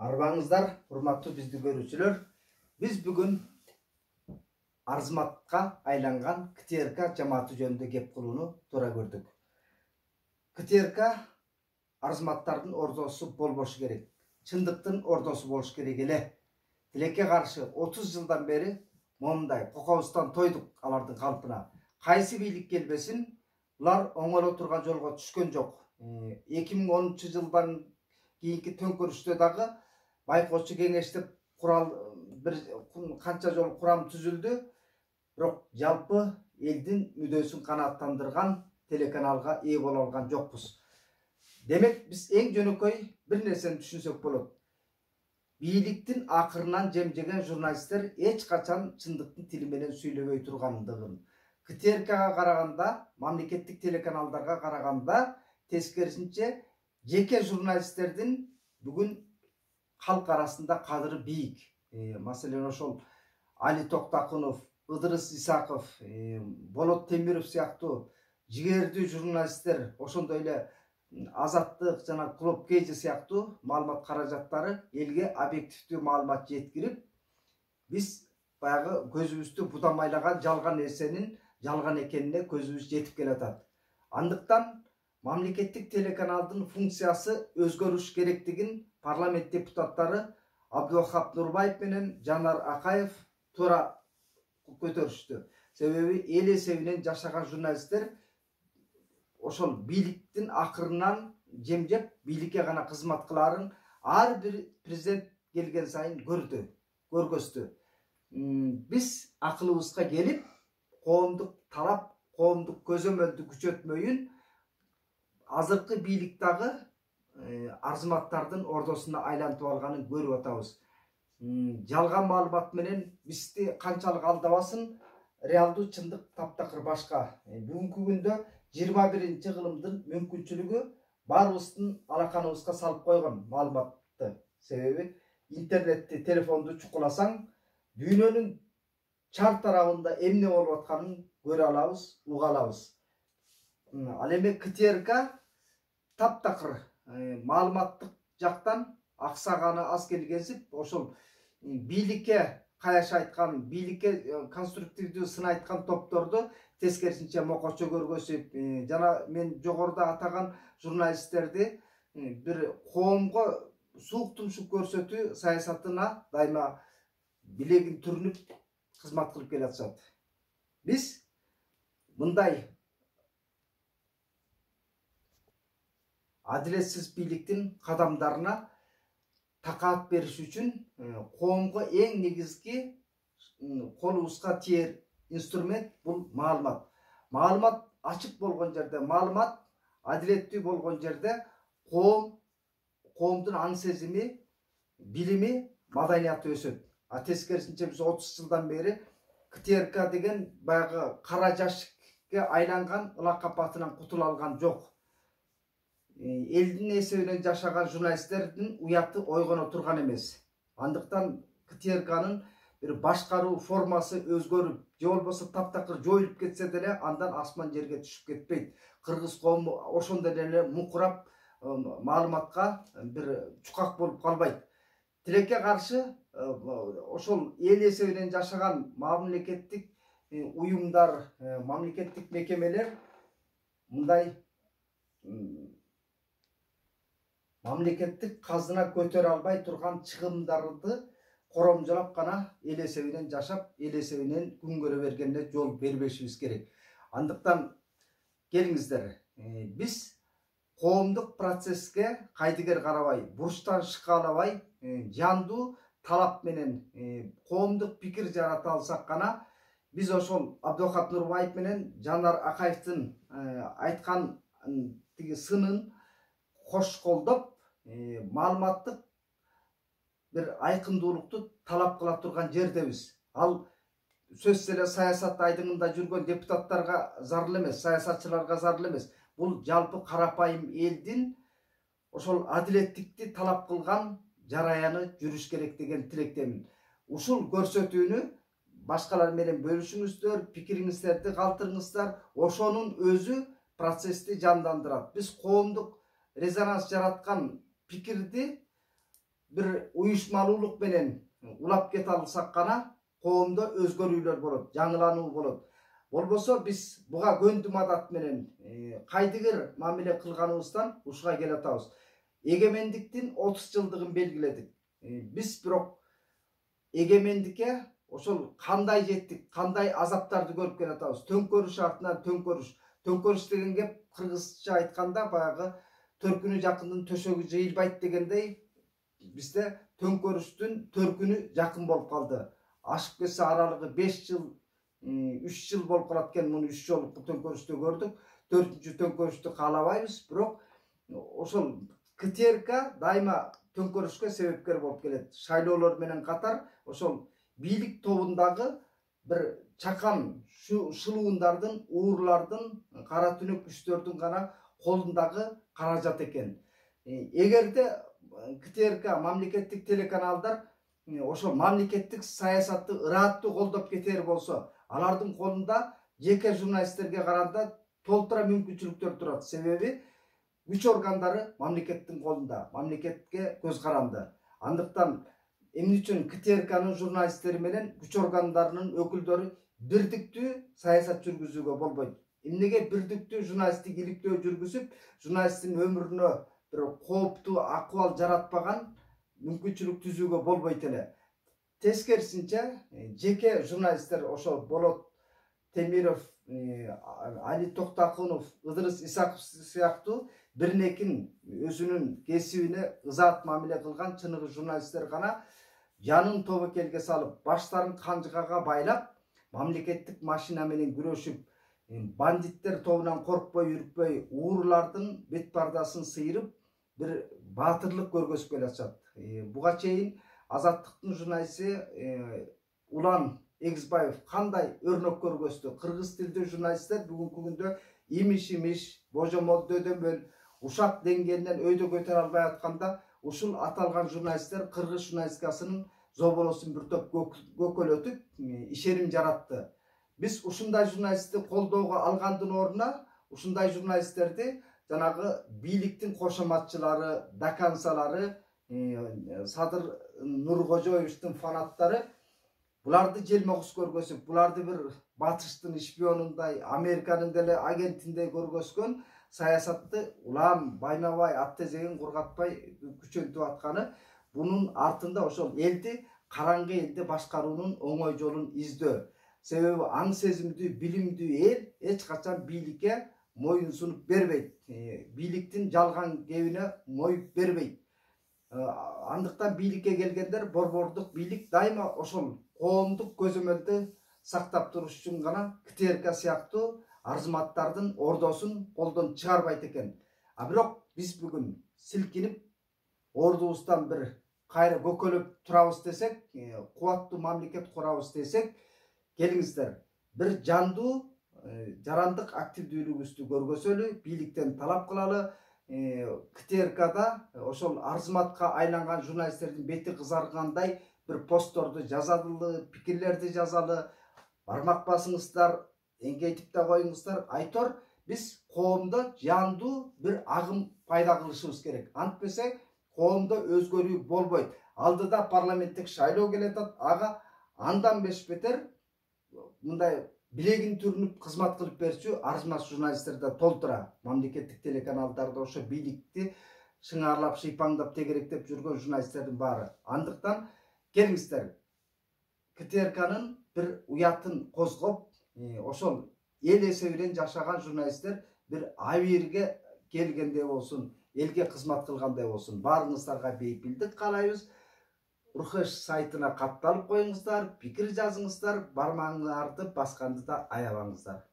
Арбаңыздар, урматтуу бизди көрүүчүлөр. Биз бүгүн арзыматка айланган КТРК жамааты жөнүндө кеп кылууну туура көрдүк. КТРК арзыматтардын ордосу болбошу керек. Чындыктын ордосу болуш керек эле. Тилекке каршы 30 жылдан бери момундай кокобуздан тойдук алардын калпына. Кайсы бийлик келбесин, булар оңоло турган жолго түшкөн жок. 2010 жылдан кийинки төңкөрүштө дагы байкоочу кеңештеп курал бир канча жол курам түзүлдү. Бирок жалпы элдин мүдөөсүн канааттандырган телеканалга ээ боло алган жокпуз. Демек биз эң жөнөкөй бир нерсени түшүнсөк болот. Бийликтин акырынан жемжеген журналисттер эч качан чындыктын тили менен сүйлөбөй тургандыгын, КТРКга караганда, мамлекеттик телеканалдарга караганда тескерисинче жеке журналисттердин бүгүн халк арасында кадыры бийик. Маселен ошол Али Токтакунов, Ыдырыс Исаков, Болот Темиров сыяктуу жигердүү журналисттер, ошондой эле Азаттык жана Клоп Кейжи сыяктуу маалымат каражаттары элге объективдүү маалымат жеткирип, биз баягы көзүбүздү будамайлаган жалган нерсенин жалган экенине көзүбүз жетип келатат. Андыктан мамлекеттик телеканалдын функциясы өзгөрүш керектигин парламент депутаттары Абдулвахап Нурбаев менен Жанар Акаев туура көтөрүштү. Себеби эл эсебинен жашаган журналисттер ошол бийликтин акырынан жемжеп бийликке гана кызмат кылаарын ар бир президент келген сайын көргөздү. Биз акылыбызга келип, коомдук талап, коомдук көзөмөлдү күчөтмөйүн азыркы бийлик дагы арзыматтардын ордосуна айлантып алганын көрүп атабыз. Жалган маалымат менен бизди канчалык алдабасын, реалдуу чындык таптакыр башка. Бүгүнкү күндө 21 кылымдын мүмкүнчүлүгү баарыбыздын алаканыбызга салып койгон маалыматты. Себеби интернетти, телефонду чукуласаң, дүйнөнүн чар тарабында эмне болуп атканын көрө алабыз, уга алабыз. Ал эми КТРК таптакыр маалыматтык жактан аксаганы аз келгенсип, ошол бийликке каяш айткан, бийликке конструктивдүү сын айткан топторду тескерисинче мокочо көргөзүп, жана мен жогоруда атаган журналисттерди бир коомго суук тумшук көрсөтүү саясатына дайыма билегин түрүнүп кызмат кылып келатышат. Биз мындай адилетсиз бийликтин кадамдарына такаат бериш үчүн коомго эң негизги колубузга тиер инструмент бул маалымат. Маалымат ачык болгон жерде, маалымат адилеттүү болгон жерде коомдун аң сезими, билими, маданияты өсөт. Тескерисинче биз 30 жылдан бери КТРК деген баягы кара жашикке айланган ылакап атынан кутула алган жок. Элдин эсебинен жашаган журналисттердин уяты ойгоно турган эмес. Андыктан КТРКнын бир башкаруу формасы өзгөрүп, же болбосо таптакыр жоюлуп кетсе деле, андан асман жерге түшүп кетпейт. Кыргыз коому ошондой эле мукурап маалыматка бир чукак болуп калбайт. Тилекке каршы ошол эл эсебинен жашаган мамлекеттик уюмдар, мамлекеттик мекемелер мындай мамлекеттик казына көтөрө албай турган чыгымдарды коромжолоп гана эл эсебинен жашап, эл эсебинен күн көрө бергенине жол бербешибиз керек. Андыктан келиңиздер, биз коомдук процесске кайдыгер карабай, бурчтан шыкалабай, жандуу талап менен коомдук пикир жарата алсак гана, биз ошол Абдулвахап Нурбаев менен Жанар Акаевдин айткан тиги сынын кош колдоп, маалыматтык бир айкындуулукту талап кыла турган жердебиз. Ал сөзсүз эле саясат айдыңында жүргөн депутаттарга зарыл эмес, саясатчыларга зарыл эмес. Бул жалпы карапайым элдин ошол адилеттикти талап кылган жараяны жүрүш керек деген тилектемин. Ушул көрсөтүүнү башкалар менен бөлүшүңүздөр, пикириңиздерди калтырыңыздар. Ошонун өзү процессти жандандырат. Биз коомдук резонанс жараткан пикирди bir uyuşmalуулuk менен улап кете алсак гана коомдо өзгөрүүлөр болот, жаңылануу болот. Болбосо биз буга көндүм адат менен кайдыгер мамиле кылганыбыздан ушуга келе атабыз. Эгемендиктин 30 жылдыгын белгиледик. Биз бирок эгемендикке ошол кандай жеттик, кандай азаптарды көрүп келатабыз. Төңкөрүш артынан төңкөрүш. Төңкөрүш деген кеп кыргызча айтканда баягы төркүнү жакындын төшөгү жыйылбайт дегендей бизде төңкөрүштүн төркүнү жакын болуп калды. Ашып кетсе аралыгы 5 жыл, 3 жыл болуп калат экен. Муну 3 жолку төңкөрүштү көрдүк. 4-үнчү төңкөрүштү каалабайбыз, бирок ошол КТРК дайыма төңкөрүшкө себепкер болуп келет. Шайлоолор менен катар ошол бийлик тобундагы бир чакан шылуундардын, уурлардын, кара түнөк күчтөрдүн гана колундагы каражат экен. Эгерде КТРК мамлекеттик телеканалдар ошол мамлекеттик саясатты ырааттуу колдоп кетер болсо, алардын колунда жеке журналисттерге караганда толтура мүмкүнчүлүктөр турат. Себеби күч органдары мамлекеттин колунда, мамлекетке көз каранды. Андыктан эмне үчүн КТРКнын журналисттери менен күч органдарынын өкүлдөрү бирдиктүү саясат жүргүзүүгө болбойт? Эмнеге бирдиктүү журналисттик иликтөө жүргүзүп, журналисттин өмүрүнө бир кооптуу акыбал жаратпаган мүмкүнчүлүк түзүүгө болбойт эле. Тескерисинче жеке журналисттер ошол Болот Темиров, Али Токтакунов, Ыдырыс Исаков сыяктуу биринекин өзүнүн кесибине ызаат мамиле кылган чыныгы журналисттер гана жанын тобокелге салып, баштарын канжыгага байлап, мамлекеттик машина менен күрөшүп, бандиттер тобунан коркпой үрүкпөй, уурлардын бет пардасын сыйрып, бир баатырлык көргөзүп келатышат. Буга чейин Азаттыктын журналисти Улан Эгизбаев кандай өрнөк көргөздү? Кыргыз тилдүү журналисттер бүгүнкү күндө имиш, божомол, дөдөмөл, ушак деңгээлинен өйдө көтөрө албай атканда, ушул аталган журналисттер кыргыз журналистикасынын зоболосун бир топ көкөлөтүп, ишеним жаратты. Биз ушундай журналистти колдоого алгандын ордуна, ушундай журналисттерди жанагы бийликтин кошоматчылары, дакансалары, Садыр Нуркожоевичтин фанаттары буларды желмогуз көргөзүп, буларды бир батыштын шпионундай, Американын деле агентиндей көргөзгөн саясатты улам байнабай ат тезеген кургатпай күчөнтүп атканы, бунун артында ошол элди, караңгы элди башкаруунун оңой жолун издөө. Себеби аң сезимдүү, билимдүү эл эч качан бийликке моюн сунуп бербейт. Бийликтин жалган кебине мой бербейт. Андыктан бийликке келгендер, борбордук бийлик дайыма ошол коомдук көзөмөлдү сактап туруш үчүн гана КТРК сыяктуу арзыматтардын ордосун колдон чыгарбайт экен. Бирок биз бүгүн силкинип, ордубуздан бир кайра көкөлөп турабыз десек, кубаттуу мамлекет курабыз десек, келиңиздер, бир жандуу, жарандык активдүүлүгүбүздү көргөзөлү, бийликтен талап кылалы. КТРКда ошол арзыматка айланган журналисттердин бети кызаргандай бир постторду жазалы, пикирлерди жазалы, бармак басыңыздар, эңкейтип да коюңуздар. Айтор, биз коомдо жандуу бир агым пайда кылышыбыз керек. Антпесе коомдо өзгөрүү болбойт. Алдыда парламенттик шайлоо келатат, ага андан бетер мындай билегин түрүнүп кызмат кылып берчү арзымат журналисттерди толтура. Мамлекеттик телеканалдарда ошо бийликти шыңарлап, шыйпаңдап, тегеректеп жүргөн журналисттердин баары. Андыктан келиңиздер, КТРКнын бир уятын козгоп, ошол эл эсебинен жашаган журналисттер бир абийирге келгендей болсун, элге кызмат кылгандай болсун. Баарыңыздарга бейпилдик каалайбыз. Урхеш сайтына катталып коюңуздар, пикир жазыңыздар, бармаңарды басканды да аябаңыздар.